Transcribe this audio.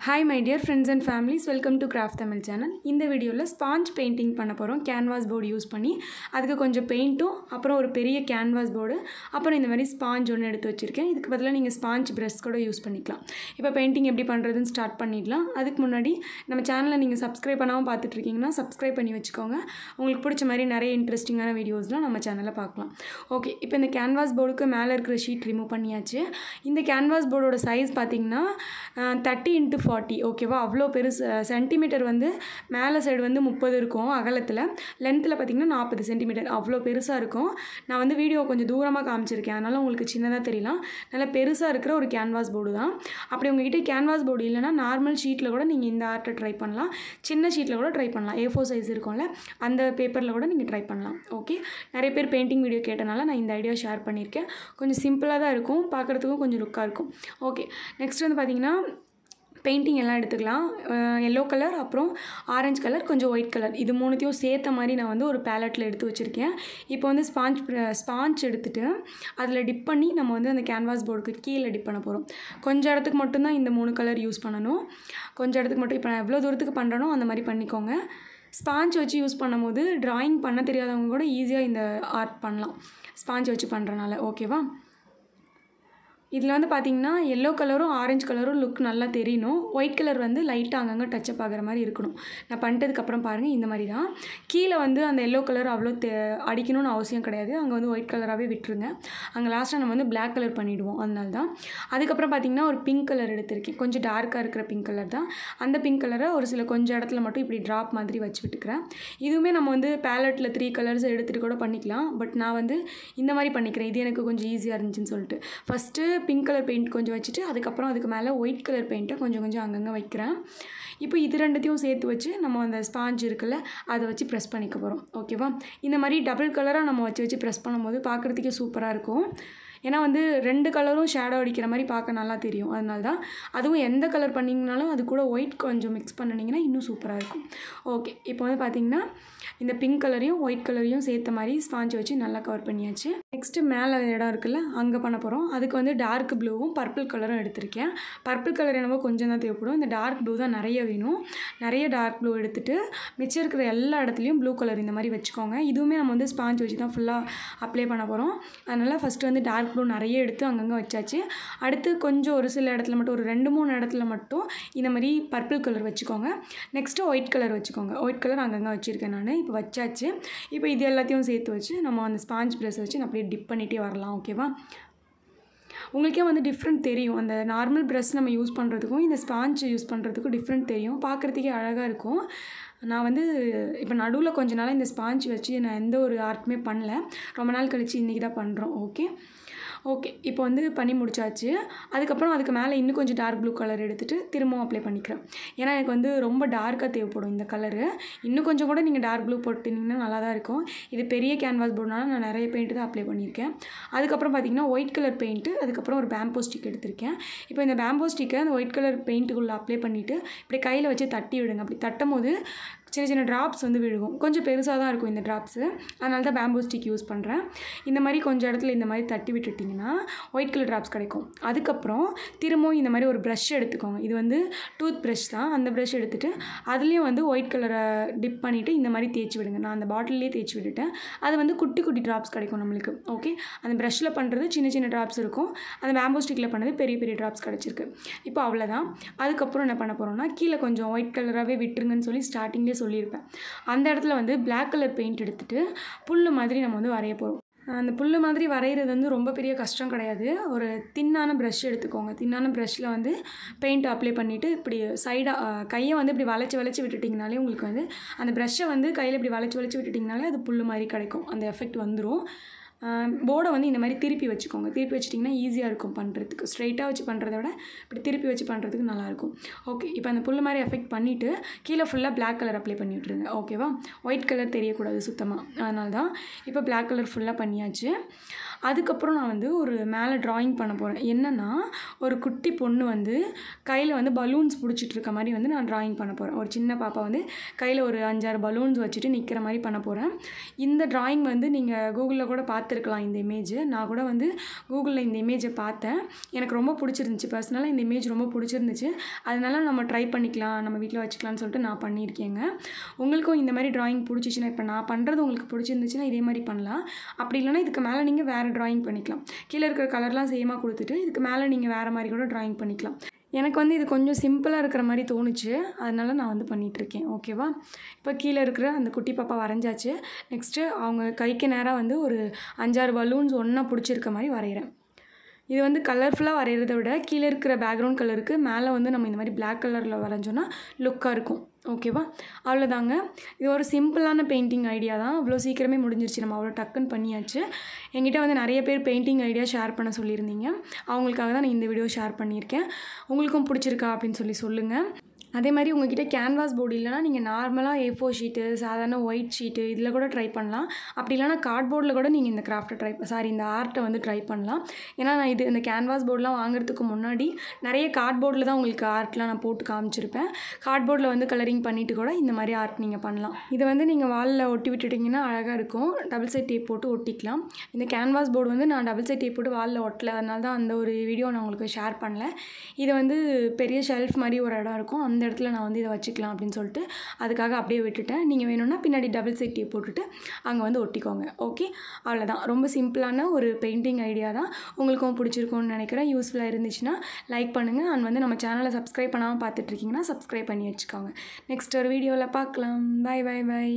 Hi my dear friends and families, welcome to Craft Tamil channel. இந்த வீடியோல sponge painting பண்ண போறோம். Canvas board use பண்ணி அதுக்கு கொஞ்சம் பெயிண்டும் அப்புறம் ஒரு பெரிய கேன்வாஸ் போர்டு அப்புறம் இந்த மாதிரி ஸ்பாஞ்ச் ஒன்னு எடுத்து வச்சிருக்கேன். இதுக்கு பதிலா நீங்க ஸ்பாஞ்ச் பிரஷ் கூட யூஸ் பண்ணிக்கலாம். இப்போ பெயிண்டிங் எப்படி பண்றதுன்னு ஸ்டார்ட் பண்ணிடலாம். அதுக்கு முன்னாடி நம்ம சேனலை நீங்க சப்ஸ்கிரைப் பண்ணாம பார்த்துட்டு இருக்கீங்கன்னா சப்ஸ்கிரைப் பண்ணி வச்சுக்கோங்க. உங்களுக்கு பிடிச்ச மாதிரி நிறைய இன்ட்ரஸ்டிங்கான வீடியோஸ்லாம் நம்ம சேனல்ல பார்க்கலாம். ஓகே, இப்போ இந்த கேன்வாஸ் போர்டுக்கு மேல இருக்கிற ஷீட் ரிமூவ் பண்ணியாச்சு. இந்த கேன்வாஸ் போர்டோட சைஸ் பாத்தீங்கன்னா 30 x 40 ஓகேவா. அவ்வளோ பெருசு சென்டிமீட்டர் வந்து மேலே சைடு வந்து 30 இருக்கும் அகலத்தில், லென்த்தில் பார்த்தீங்கன்னா 40 சென்டிமீட்டர், அவ்வளோ பெருசாக இருக்கும். நான் வந்து வீடியோ கொஞ்சம் தூரமாக காமிச்சிருக்கேன், அதனால் உங்களுக்கு சின்னதாக தெரியலாம். நல்லா பெருசாக இருக்கிற ஒரு கேன்வாஸ் போர்டு தான். அப்படி உங்ககிட்ட கேன்வாஸ் போர்டு இல்லைனா நார்மல் ஷீட்டில் கூட நீங்கள் இந்த ஆர்ட்டை ட்ரை பண்ணலாம். சின்ன ஷீட்டில் கூட ட்ரை பண்ணலாம். A4 சைஸ் இருக்கும்ல, அந்த பேப்பரில் கூட நீங்கள் ட்ரை பண்ணலாம். ஓகே, நிறைய பேர் பெயிண்டிங் வீடியோ கேட்டனால நான் இந்த ஐடியா ஷேர் பண்ணியிருக்கேன். கொஞ்சம் சிம்பிளாக தான் இருக்கும், பார்க்குறதுக்கும் கொஞ்சம் லுக்காக இருக்கும். ஓகே, நெக்ஸ்ட் வந்து பார்த்திங்கன்னா பெயிண்டிங் எல்லாம் எடுத்துக்கலாம். எல்லோ கலர், அப்புறம் ஆரஞ்சு கலர், கொஞ்சம் ஒயிட் கலர், இது மூணுத்தையும் சேர்த்த மாதிரி நான் வந்து ஒரு பேலட்டில் எடுத்து வச்சுருக்கேன். இப்போ வந்து ஸ்பாஞ்ச் எடுத்துகிட்டு அதில் டிப் பண்ணி நம்ம வந்து அந்த கேன்வாஸ் போர்டுக்கு கீழே டிப் பண்ண போகிறோம். கொஞ்சம் இடத்துக்கு மட்டும்தான் இந்த 3 கலர் யூஸ் பண்ணணும். கொஞ்சம் இடத்துக்கு மட்டும், இப்போ நான் எவ்வளோ தூரத்துக்கு பண்ணுறனோ அந்த மாதிரி பண்ணிக்கோங்க. ஸ்பாஞ்ச் வச்சு யூஸ் பண்ணும்போது ட்ராயிங் பண்ண தெரியாதவங்க கூட ஈஸியாக இந்த ஆர்ட் பண்ணலாம் ஸ்பாஞ்ச் வச்சு பண்ணுறனால. ஓகேவா, இதில் வந்து பார்த்திங்கன்னா எல்லோ கலரும் ஆரஞ்சு கலரும் லுக் நல்லா தெரியணும். ஒயிட் கலர் வந்து லைட்டாக அங்கங்கே டச்சப் ஆகிற மாதிரி இருக்கணும். நான் பண்ணிட்டதுக்கப்புறம் பாருங்கள், இந்த மாதிரி தான். கீழே வந்து அந்த எல்லோ கலர் அவ்வளோ அடிக்கணும்னு அவசியம் கிடையாது. அங்கே வந்து ஒயிட் கலராகவே விட்டுருங்க. அங்கே லாஸ்ட்டாக நம்ம வந்து பிளாக் கலர் பண்ணிவிடுவோம், அதனால தான். அதுக்கப்புறம் பார்த்திங்கன்னா ஒரு பிங்க் கலர் எடுத்திருக்கேன். கொஞ்சம் டார்க்காக இருக்கிற பிங்க் கலர் தான். அந்த பிங்க் கலரை ஒரு சில கொஞ்சம் இடத்துல மட்டும் இப்படி ட்ராப் மாதிரி வச்சு விட்டுக்கிறேன். இதுவுமே நம்ம வந்து பேலட்டில் 3 கலர்ஸ் எடுத்துகிட்டு கூட பண்ணிக்கலாம். பட் நான் வந்து இந்த மாதிரி பண்ணிக்கிறேன், இது எனக்கு கொஞ்சம் ஈஸியாக இருந்துச்சுன்னு சொல்லிட்டு. ஃபஸ்ட்டு பிங்க் கலர் பெயிண்ட் கொஞ்சம் வச்சுட்டு அதுக்கப்புறம் அதுக்கு மேலே ஒயிட் கலர் பெயிண்ட்டை கொஞ்சம் கொஞ்சம் அங்கங்கே வைக்கிறேன். இப்போ இது ரெண்டுத்தையும் சேர்த்து வச்சு நம்ம அந்த ஸ்பாஞ்ச் இருக்குல்ல அதை வச்சு ப்ரெஸ் பண்ணிக்க போகிறோம். ஓகேவா, இந்த மாதிரி டபுள் கலராக நம்ம வச்சு ப்ரெஸ் பண்ணும்போது பார்க்குறதுக்கே சூப்பராக இருக்கும். ஏன்னா வந்து 2 கலரும் ஷேடோ அடிக்கிற மாதிரி பார்க்க நல்லா தெரியும், அதனால தான். அதுவும் எந்த கலர் பண்ணிங்கனாலும் அது கூட ஒயிட் கொஞ்சம் மிக்ஸ் பண்ணிங்கன்னா இன்னும் சூப்பராக இருக்கும். ஓகே, இப்போ வந்து பார்த்திங்கன்னா இந்த பிங்க் கலரையும் ஒயிட் கலரையும் சேர்த்த மாதிரி ஸ்பாஞ்ச் வச்சு நல்லா கவர் பண்ணியாச்சு. நெக்ஸ்ட்டு மேலே இடம் இருக்குல்ல அங்கே பண்ண போகிறோம். அதுக்கு வந்து டார்க் ப்ளூவும் பர்பிள் கலரும் எடுத்திருக்கேன். பர்பிள் கலர் என்னவோ கொஞ்சம் தான் தேவைப்படும். இந்த டார்க் ப்ளூ தான் நிறைய வேணும். நிறைய டார்க் ப்ளூ எடுத்துகிட்டு மிச்சம் இருக்கிற எல்லா இடத்துலையும் ப்ளூ கலர் இந்த மாதிரி வச்சுக்கோங்க. இதுவுமே நம்ம வந்து ஸ்பாஞ்ச் வச்சு தான் ஃபுல்லாக அப்ளை பண்ண போகிறோம். அதனால் ஃபஸ்ட்டு வந்து டார்க் ப்ளூ நிறைய எடுத்து அங்கங்கே வச்சாச்சு. அடுத்து கொஞ்சம் ஒரு சில இடத்துல மட்டும், ஒரு 2-3 இடத்துல மட்டும் இந்த மாதிரி பர்பிள் கலர் வச்சுக்கோங்க. நெக்ஸ்ட்டு ஒயிட் கலர் வச்சுக்கோங்க. ஒயிட் கலர் அங்கங்கே வச்சுருக்கேன் நான். இப்போ வச்சாச்சு. இப்போ இது எல்லாத்தையும் சேர்த்து வச்சு நம்ம அந்த ஸ்பாஞ்ச் ப்ரெஷ் வச்சு நான் அப்படியே டிப் பண்ணிகிட்டே வரலாம். ஓகேவா, உங்களுக்கே வந்து டிஃப்ரெண்ட் தெரியும். அந்த நார்மல் ப்ரெஷ் நம்ம யூஸ் பண்ணுறதுக்கும் இந்த ஸ்பாஞ்ச் யூஸ் பண்ணுறதுக்கும் டிஃப்ரெண்ட் தெரியும். பார்க்குறதுக்கே அழகாக இருக்கும். நான் வந்து இப்போ நடுவில் கொஞ்ச நாளாக இந்த ஸ்பாஞ்ச் வச்சு நான் எந்த ஒரு ஆர்ட்டுமே பண்ணல. ரொம்ப நாள் கழித்து இன்றைக்கி தான் பண்ணுறோம். ஓகே, இப்போ வந்து பண்ணி முடிச்சாச்சு. அதுக்கப்புறம் அதுக்கு மேலே இன்னும் கொஞ்சம் டார்க் ப்ளூ கலர் எடுத்துகிட்டு திரும்பவும் அப்ளை பண்ணிக்கிறேன். ஏன்னா எனக்கு வந்து ரொம்ப டார்க்காக தேவைப்படும் இந்த கலரு. இன்னும் கொஞ்சம் கூட நீங்கள் டார்க் ப்ளூ போட்டிங்கன்னா நல்லா தான் இருக்கும். இது பெரிய கேன்வாஸ் போர்டுனால நான் நிறைய பெயிண்ட் தான் அப்ளை பண்ணியிருக்கேன். அதுக்கப்புறம் பார்த்திங்கன்னா ஒயிட் கலர் பெயிண்ட்டு, அதுக்கப்புறம் ஒரு பேம்போ ஸ்டிக் எடுத்திருக்கேன். இப்போ இந்த பேம்போ ஸ்டிக்கை அந்த ஒயிட் கலர் பெயிண்ட்டுக்குள்ளே அப்ளை பண்ணிவிட்டு இப்படி கையில் வச்சு தட்டி விடுங்க. அப்படி தட்டும் போது சின்ன சின்ன ட்ராப்ஸ் வந்து விழுகும். கொஞ்சம் பெருசாக தான் இருக்கும் இந்த ட்ராப்ஸு, அதனால தான் பேம்போ ஸ்டிக் யூஸ் பண்ணுறேன். இந்த மாதிரி கொஞ்சம் இடத்துல இந்த மாதிரி தட்டி விட்டுட்டிங்கன்னா ஒயிட் கலர் ட்ராப்ஸ் கிடைக்கும். அதுக்கப்புறம் திரும்பவும் இந்த மாதிரி ஒரு ப்ரஷ் எடுத்துக்கோங்க. இது வந்து டூத் ப்ரஷ் தான். அந்த ப்ரஷ் எடுத்துகிட்டு அதுலேயும் வந்து ஒயிட் கலரை டிப் பண்ணிவிட்டு இந்த மாதிரி தேய்ச்சி விடுங்க. நான் அந்த பாட்டிலே தேய்ச்சி விட்டுட்டேன். அது வந்து குட்டி குட்டி ட்ராப்ஸ் கிடைக்கும் நம்மளுக்கு. ஓகே, அந்த ப்ரஷ்ஷில் பண்ணுறது சின்ன சின்ன ட்ராப்ஸ் இருக்கும், அந்த பேம்போ ஸ்டிக்கில் பண்ணது பெரிய பெரிய ட்ராப்ஸ் கிடச்சிருக்கு. இப்போ அவ்வளோதான். அதுக்கப்புறம் என்ன பண்ண போகிறோம்னா கீழே கொஞ்சம் ஒயிட் கலராகவே விட்டுருங்கன்னு சொல்லி ஸ்டார்டிங்லேயே சொல்லியிருப்பேன். அந்த இடத்துல வந்து பிளாக் கலர் பெயிண்ட் எடுத்துகிட்டு புல் மாதிரி நம்ம வந்து வரைய போகிறோம். அந்த புல் மாதிரி வரைகிறது வந்து ரொம்ப பெரிய கஷ்டம் கிடையாது. ஒரு தின்னான ப்ரஷ் எடுத்துக்கோங்க. தின்னான ப்ரஷ்ஷில் வந்து பெயிண்ட் அப்ளை பண்ணிவிட்டு இப்படி சைடாக கையை வந்து இப்படி வளைச்சி விட்டுட்டிங்கனாலே உங்களுக்கு வந்து அந்த ப்ரஷ்ஷை வந்து கையில் இப்படி வளைச்சி விட்டுட்டிங்கனாலே அது புல் மாதிரி கிடைக்கும். அந்த எஃபெக்ட் வந்துடும். போர்டை வந்து இந்த மாதிரி திருப்பி வச்சுக்கோங்க. திருப்பி வச்சிட்டிங்கன்னா ஈஸியாக இருக்கும் பண்ணுறதுக்கு. ஸ்ட்ரைட்டாக வச்சு பண்ணுறத விட இப்படி திருப்பி வச்சு பண்ணுறதுக்கு நல்லாயிருக்கும். ஓகே, இப்போ அந்த புல் மாதிரி எஃபெக்ட் பண்ணிவிட்டு கீழே ஃபுல்லாக பிளாக் கலர் அப்ளை பண்ணி விட்ருங்க. ஓகேவா, ஒயிட் கலர் தெரியக்கூடாது சுத்தமாக, அதனால தான். இப்போ பிளாக் கலர் ஃபுல்லாக பண்ணியாச்சு. அதுக்கப்புறம் நான் வந்து ஒரு மேலே ட்ராயிங் பண்ண போகிறேன். என்னென்னா ஒரு குட்டி பொண்ணு வந்து கையில் வந்து பலூன்ஸ் பிடிச்சிட்டு இருக்க மாதிரி வந்து நான் ட்ராயிங் பண்ண போகிறேன். ஒரு சின்ன பாப்பா வந்து கையில் ஒரு 5-6 பலூன்ஸ் வச்சுட்டு நிற்கிற மாதிரி பண்ண போகிறேன். இந்த ட்ராயிங் வந்து நீங்கள் கூகுளில் கூட பார்த்துருக்கலாம். இந்த இமேஜ் நான் கூட வந்து கூகுளில் இந்த இமேஜை பார்த்தேன். எனக்கு ரொம்ப பிடிச்சிருந்துச்சி. பர்சனலாக இந்த இமேஜ் ரொம்ப பிடிச்சிருந்துச்சு. அதனால நம்ம ட்ரை பண்ணிக்கலாம், நம்ம வீட்டில் வச்சுக்கலாம்னு சொல்லிட்டு நான் பண்ணியிருக்கேங்க. உங்களுக்கும் இந்த மாதிரி ட்ராயிங் பிடிச்சிச்சின்னா, இப்போ நான் பண்ணுறது உங்களுக்கு பிடிச்சிருந்துச்சுன்னா இதே மாதிரி பண்ணலாம். அப்படி இல்லைனா இதுக்கு மேலே நீங்கள் வேறு ட்ராயிங் பண்ணிக்கலாம். கீழே இருக்கிற கலர்லாம் சேமாக கொடுத்துட்டு இதுக்கு மேலே நீங்கள் வேறு மாதிரி கூட ட்ராயிங் பண்ணிக்கலாம். எனக்கு வந்து இது கொஞ்சம் சிம்பிளாக இருக்கிற மாதிரி தோணுச்சு. அதனால நான் வந்து பண்ணிகிட்ருக்கேன். ஓகேவா? இப்போ கீழே இருக்கிற அந்த குட்டி பாப்பா வரைஞ்சாச்சு. நெக்ஸ்ட்டு அவங்க கைக்கு நேராக வந்து ஒரு 5-6 பலூன்ஸ் ஒன்றா பிடிச்சிருக்க மாதிரி வரைகிறேன். இது வந்து கலர்ஃபுல்லாக வரைகிறத விட கீழே இருக்கிற பேக்ரவுண்ட் கலருக்கு மேலே வந்து நம்ம இந்த மாதிரி பிளாக் கலரில் வரைஞ்சோன்னா லுக்காக இருக்கும். ஓகேவா? அவ்வளோதாங்க. இது ஒரு சிம்பிளான பெயிண்டிங் ஐடியா தான். அவ்வளோ சீக்கிரமே முடிஞ்சிருச்சு. நம்ம அவ்வளோ டக்குன்னு பண்ணியாச்சு. என்கிட்ட வந்து நிறைய பேர் பெயிண்டிங் ஐடியா ஷேர் பண்ண சொல்லியிருந்தீங்க. அவங்களுக்காக தான் நான் இந்த வீடியோ ஷேர் பண்ணியிருக்கேன். உங்களுக்கும் பிடிச்சிருக்கா அப்படின்னு சொல்லுங்கள். அதே மாதிரி உங்கள்கிட்ட கேன்வாஸ் போர்டு இல்லைனா நீங்கள் நார்மலாக A4 ஷீட்டு, சாதாரண ஒயிட் ஷீட்டு இதில் கூட ட்ரை பண்ணலாம். அப்படி இல்லைனா கார்ட்போர்டில் கூட நீங்கள் இந்த கிராஃப்ட்டை இந்த ஆர்ட்டை வந்து ட்ரை பண்ணலாம். ஏன்னா நான் இந்த கேன்வாஸ் போர்டெலாம் வாங்குறதுக்கு முன்னாடி நிறைய கார்ட்போர்டில் தான் உங்களுக்கு ஆர்ட்லாம் நான் போட்டு காமிச்சிருப்பேன். கார்ட்போர்டில் வந்து கலரிங் பண்ணிவிட்டு கூட இந்த மாதிரி ஆர்ட் நீங்கள் பண்ணலாம். இதை வந்து நீங்கள் வாலில் ஒட்டி விட்டுட்டிங்கன்னா அழகாக இருக்கும். டபுள் சைட் டேப் போட்டு ஒட்டிக்கலாம். இந்த கேன்வாஸ் போர்டு வந்து நான் டபுள் சைட் டேப் போட்டு வாலில் ஒட்டலை. அதனால தான் அந்த ஒரு வீடியோ நான் உங்களுக்கு ஷேர் பண்ணல. இது வந்து பெரிய ஷெல்ஃப் மாதிரி ஒரு இடம் இருக்கும். அந்த இடத்துல நான் வந்து இதை வச்சுக்கலாம் அப்படின்னு சொல்லிட்டு அதுக்காக அப்படியே விட்டுட்டேன். நீங்கள் வேணும்னா பின்னாடி டபுள் சைட் டேப் போட்டுட்டு அங்கே வந்து ஒட்டிக்கோங்க. ஓகே, அவ்வளோதான். ரொம்ப சிம்பிளான ஒரு பெயிண்டிங் ஐடியா தான். உங்களுக்கும் பிடிச்சிருக்கும்னு நினைக்கிறேன். யூஸ்ஃபுல்லாக இருந்துச்சுன்னா லைக் பண்ணுங்கள். அண்ட் வந்து நம்ம சேனலை சப்ஸ்கிரைப் பண்ணாமல் பார்த்துட்ருக்கீங்கன்னா சப்ஸ்கிரைப் பண்ணி வச்சுக்கோங்க. நெக்ஸ்ட் ஒரு வீடியோவில் பார்க்கலாம். Bye bye by.